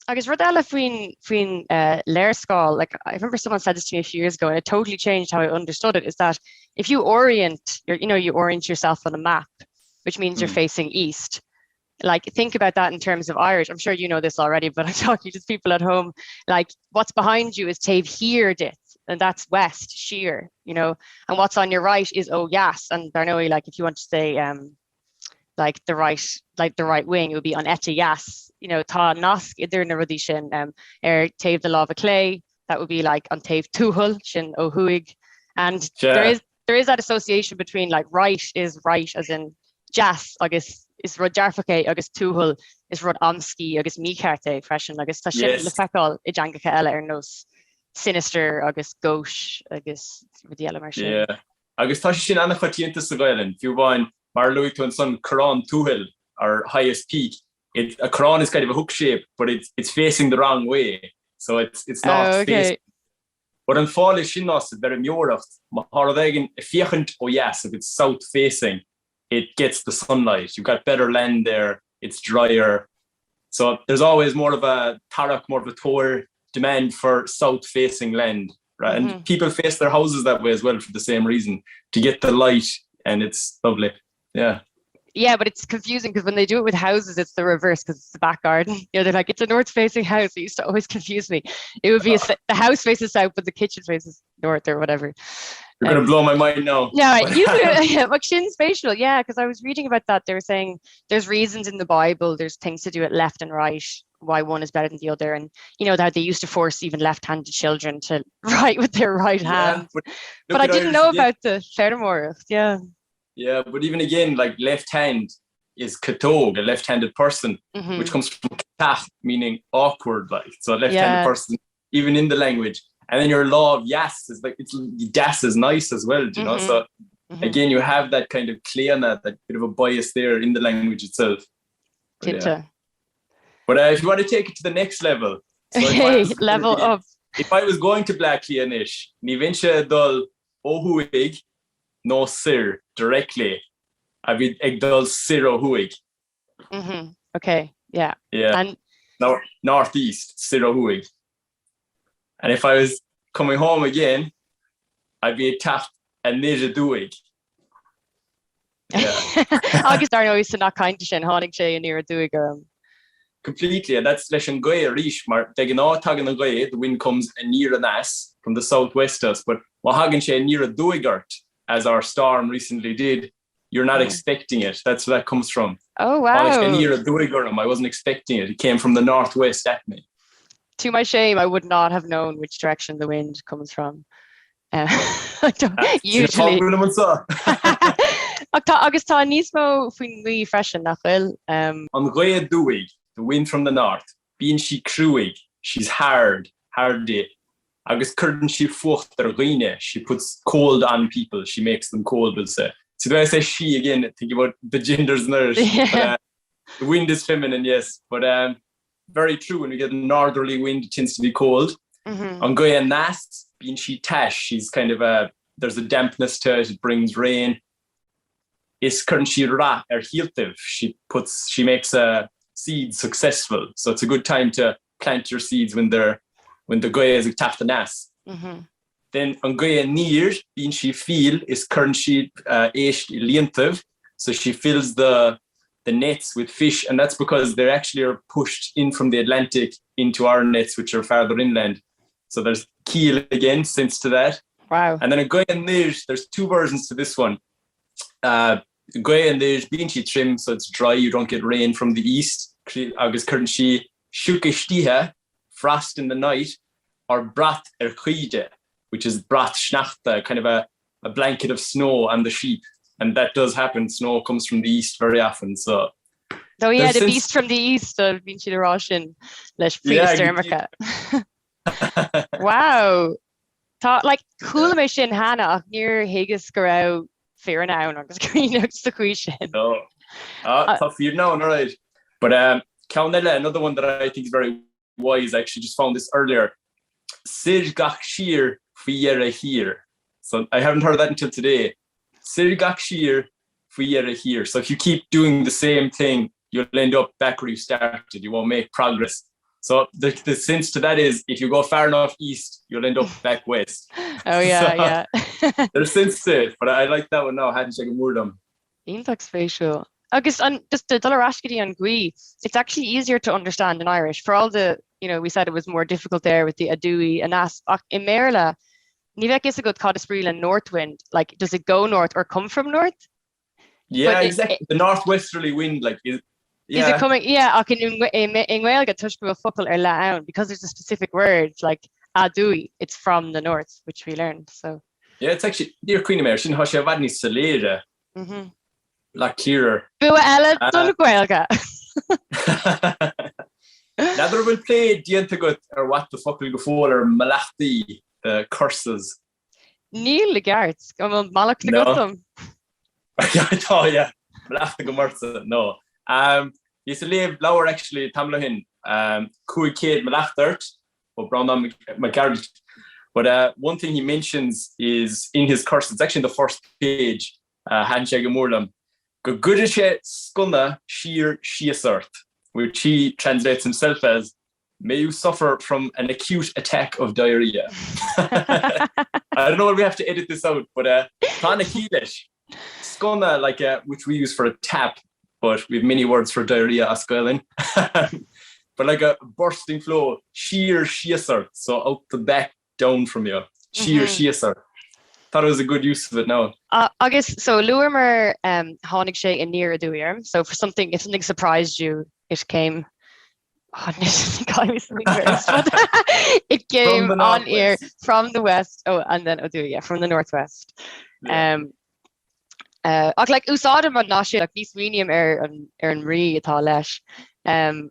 Agus rud eile faoin léirscáil, like I remember someone said this to me a few years ago, and it totally changed how I understood it, is that if you orient, you orient yourself on a map, which means you're facing east. Like, think about that in terms of Irish. I'm sure you know this already, but I'm talking to people at home. Like, what's behind you is Taobh Hir dit, and that's west, sheer, and what's on your right is oh yes, and Darnoe, like if you want to say like the right wing, it would be on Etta yes, tá nasc idir na rudí sin Taobh the lava clay, that would be like on Taobh Tuathal sin ó Huig, and there is that association between like right is right as in jas agus is rud dearfaché agus Tuathal is rud amsci agus mícharte freisin agus tá sin le feicáil I dteangacha eile ar nós sinister agus gauche agus rudí eile mar sin. Yeah. Agus tá sin anna chatíanta sa gailen, fiú bhain mar luigh an son Crán Tuathal, our highest peak. A Crán is kind of a hook shape, but it's facing the wrong way. So it's not facing. But an fáil is sin nás is very mioracht. Ma hArda fiachant oh yes, if it's south facing, it gets the sunlight. You've got better land there. It's drier. So there's always more of a tour demand for south facing land, right? And people face their houses that way as well for the same reason, to get the light, and it's lovely. Yeah. Yeah, but it's confusing because when they do it with houses, it's the reverse because it's the back garden. They're like, it's a north-facing house. It used to always confuse me. It would be the house faces south, but the kitchen faces north or whatever. You're going to blow my mind now. Yeah, usually, spatial. Yeah, because I was reading about that. They were saying there's reasons in the Bible. There's things to do it left and right, why one is better than the other. And, that they used to force even left-handed children to write with their right hand. But I didn't know about the Federmore. Yeah. Yeah, but even again, like left hand is katog, a left-handed person, which comes from katach, meaning awkward, like so a left-handed person, even in the language. And then your law of yes is like das is nice as well, So again, you have that kind of cleana, that bit of a bias there in the language itself. But if you want to take it to the next level, level up. If I was going to Black Cleanish, ni vinche dul ohuig. No sir directly. I would egdal siro huig. Okay, yeah. Yeah. And northeast siro huig. And if I was coming home again, I'd be taft and neja duig. Yeah. Agus Darnoe is not kind to sin hánig sé in near duig. Completely, and that's lesson goy rish mar degan tagan goy, the wind comes near an ass from the southwest us, but wahagan sé near a duigart. As our storm recently did, you're not expecting it. That's where that comes from. Oh, wow. I wasn't expecting it. It came from the northwest at me. To my shame, I would not have known which direction the wind comes from. Usually. Agus tá níos mó faoin mí freisin nach bhfuil. An ghaoth duig, the wind from the north, bíonn she cruig, she's hard day. Agus curtain she fucht der rine, she puts cold on people, she makes them cold, we'll say. So do I say she again, think about the genders nurse. The wind is feminine, yes, but very true, when we get a northerly wind, it tends to be cold. On goya nast, being she tash, she's kind of there's a dampness to it, it brings rain. Is curtain she ra, hiltiv, she makes seeds successful. So it's a good time to plant your seeds when the goya is taft the nas. Then on goya near, being she feel is current she lientiv, so she fills the nets with fish, and that's because they actually are pushed in from the Atlantic into our nets, which are farther inland. So there's keel again, since to that. Wow. And then a goya near, there's two versions to this one. Goya near being she trim, so it's dry, you don't get rain from the east. August current she shukishtiha, frost in the night, or brat erchuide, which is brat schnachta, kind of a blanket of snow on the sheep. And that does happen. Snow comes from the east very often. So the beast from the east of Vinci de Roshin, leis prehistorica. Wow. Tá like cool me sin Hannah near Higgis Garau fear now agus green notes the question. No. Tough you know, all right. But Kaunella, another one that I think is very wise, I actually just found this earlier. Sir gach shir fiera here. So I haven't heard that until today. Sir gach shir fiera here. So if you keep doing the same thing, you'll end up back where you started. You won't make progress. So the sense to that is if you go far enough east, you'll end up back west. Oh yeah, yeah. There's sense to it, but I like that one now. Hadn't checked more them. Ionach spatial. Agus on just the Dollarashkity and Gui, it's actually easier to understand in Irish. For all the, we said it was more difficult there with the aduaidh and as in Merla, Nivek is a good Codisbreel and north wind. Like, does it go north or come from north? Yeah, exactly. The northwesterly wind, like, is it coming? Yeah, in Wales get touched with a focal or laown because there's a specific word like aduaidh. It's from the north, which we learned. So yeah, it's actually dear Queen Mary. Shin hasha vadni salera. La clearer. Bua Ella dun Gaelga. Neither will play Diantagut or what the fuck will go for or Malachti, the curses. Neil Legart, come on, Malach the Gutum. Yeah, Malachti Gumursa, no. He's a live lower actually, Tamlahin, Kui Kid Malachtert, or Brown McGarrett. But one thing he mentions is in his curse, it's actually in the first page, Handshake Murlam. Goodishe Skunda Sheer Shiasert, which he translates himself as, may you suffer from an acute attack of diarrhea. I don't know if we have to edit this out, but Tana Keelish, Skunda, like which we use for a tap, but we have many words for diarrhea, Askelin. But like a bursting flow, sheer shiasert, so out the back, down from you. Sheer shiasert. Thought it was a good use of it now. I guess so. Luermer Honig Shay and near aduaidh. So if something surprised you, it came. Oh, it came on ear from the west. Oh, and then aduaidh, from the northwest. Yeah. Like Usadam and Nashi, like Niswinium and Ri atá leis.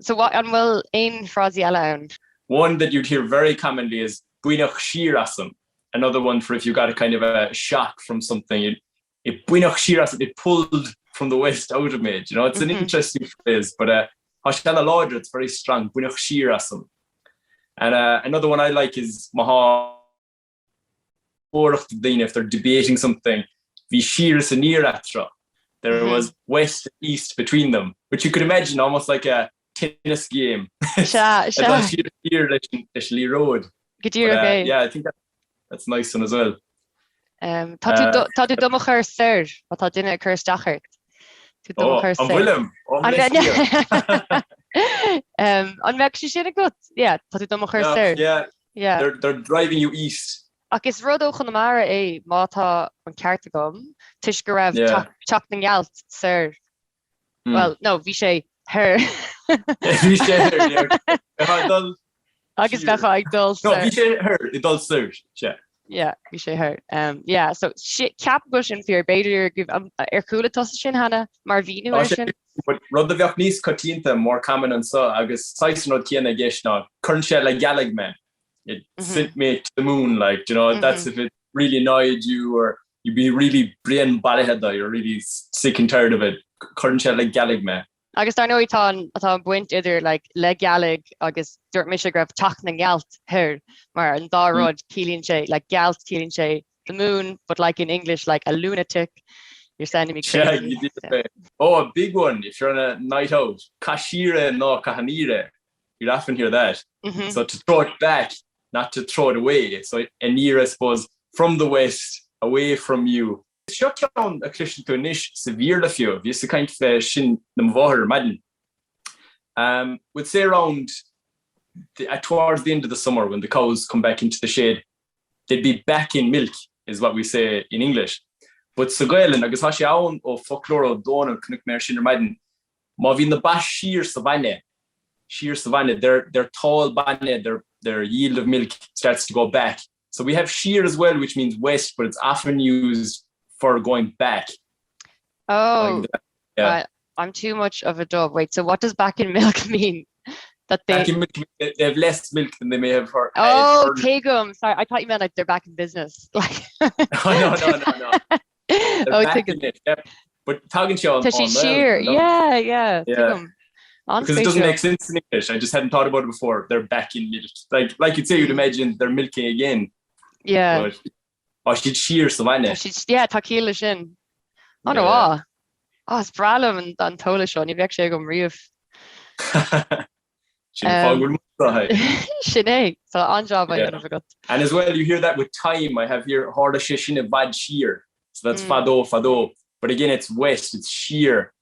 So what and well ein Frazi Ella. One that you'd hear very commonly is Buinach Shirasum. Another one for if you got a kind of a shock from something, it pulled from the west out of me. It's an interesting phrase, but Hashana Lodra, it's very strong. And another one I like is Maha if they're debating something, Vishiras and Niratra. There was west and east between them, which you could imagine almost like a tennis game. Road. Yeah, I think that's nice one as well. Tá tú dumachar sir, but tá dinner occurs dachart. I'm Willem. On Mexico shit good. Yeah, tá tú dumachar sir. Yeah. They're driving you east. Is Rodo Conamara a Mata on Cartagum, Tishgarev Chapning Yalt, sir. Well, no, Vishay her. Vishay her, yeah. I guess that's I dull. No, Vishay her, it does sir. Yeah, Vishay her. Yeah, so shit cap bush and fear Bader give Ercula Tossishin Hannah, Marvino version. But Rodavyak Nis Cotinta more common and so I guess Saisno Kiana Geshna, Kernshella Galigman. It sent me to the moon, like, that's if it really annoyed you or you'd be really brain ballyhead, you're really sick and tired of it. Kernshella Galigman. I guess I know it's on went either like leg galig, I guess Dirt Mishagraf Chachna Galt her, Mar and Darrod Cillian Shay, like Galt Cillian Shay, the moon, but like in English, like a lunatic. You're sending me crazy. Yeah, you did it. Oh, a big one. If you're on a night out, Kashira no Kahanire, you'd often hear that. So to throw it back, not to throw it away. So a near, I suppose, from the west, away from you. Shut down a Christian to a niche severe of you. It's a kind of shin them voher madden. Would say around towards the end of the summer when the cows come back into the shade, they'd be back in milk, is what we say in English. But so Gaelan, I guess hashi aun o folklore don and Canuck Mer Shinner Madden. Mavin the bash sheer savannah. They're tall banne, their yield of milk starts to go back. So we have sheer as well, which means west, but it's often used for going back. Oh, like yeah. I'm too much of a dove. Wait, so what does back in milk mean? That back in milk, they have less milk than they may have heard. Oh, Kegum. Sorry, I thought you meant like they're back in business. Like. No. They're back in it, yeah. But talking to you on sheer. Yeah. Because it doesn't make sense in English. I just hadn't thought about it before. They're back in milk. Like you'd say, you'd imagine they're milking again. Yeah. But, she'd sheer savannah. Takila shin. Oh no. Oh, it's bralum and Tola Sean. You've actually gone reef. Sinead, so on job I Yeah. forgot. And as well, you hear that with time. I have here hArda shin a bad sheer. So that's fado. But again, it's west, it's sheer.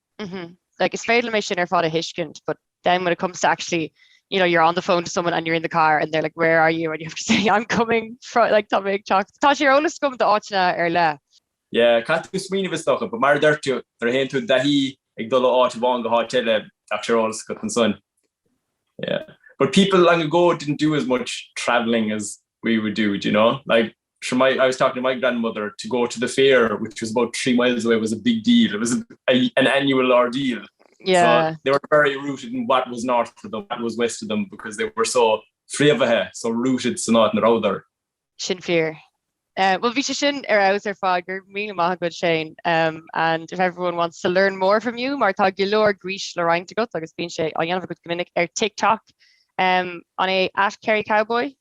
Like it's fatal mission or fada hishkent, but then when it comes to actually, you know, you're on the phone to someone and you're in the car and they're like, where are you? And you have to say, I'm coming from like to make chocolate. Tá you're only coming to Ochna or la. Yeah, can't do swing of a stock, but mar dirtu, they're here to dahi, ag dolo Ochibonga hotel, after all, Scott and Son. Yeah. But people long ago didn't do as much traveling as we would do, you know? Like, I was talking to my grandmother to go to the fair, which was about 3 miles away, was a big deal. It was an annual ordeal. Yeah. So they were very rooted in what was north of them, what was west of them, because they were so freevahe, so rooted so not in the other. Shin fear. Well, Visha Shin out fog, you're good Shane. And if everyone wants to learn more from you, Martha Gillooly, Greece, Lorraine to go, like it's been Shay, I have a good communic TikTok on a at Kerry Cowboy.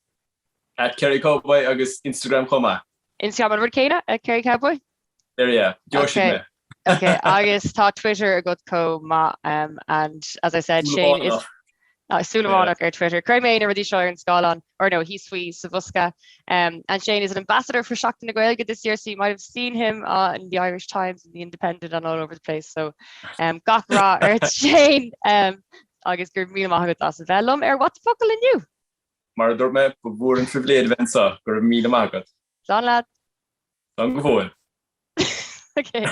At Kerry Cowboy, August Instagram Coma. Instagram on Kena at Kerry Cowboy. There, yeah. Okay. Okay. August talk Twitter a good co ma and as I said, Shane is Súilleabháin or Twitter. Crema over the show in Scotland, or no, he's sweet Savuska. And Shane is an ambassador for Seaghan Ó Súilleabháin this year, so you might have seen him in the Irish Times and the Independent and all over the place. So, gach ra it's Shane. August gur míle maith as a velum what the fuck in you? Mar dúirt me go bhfuair an tribléad vensa gur míle maith. Slán lad. Slán go bhfuil. Okay.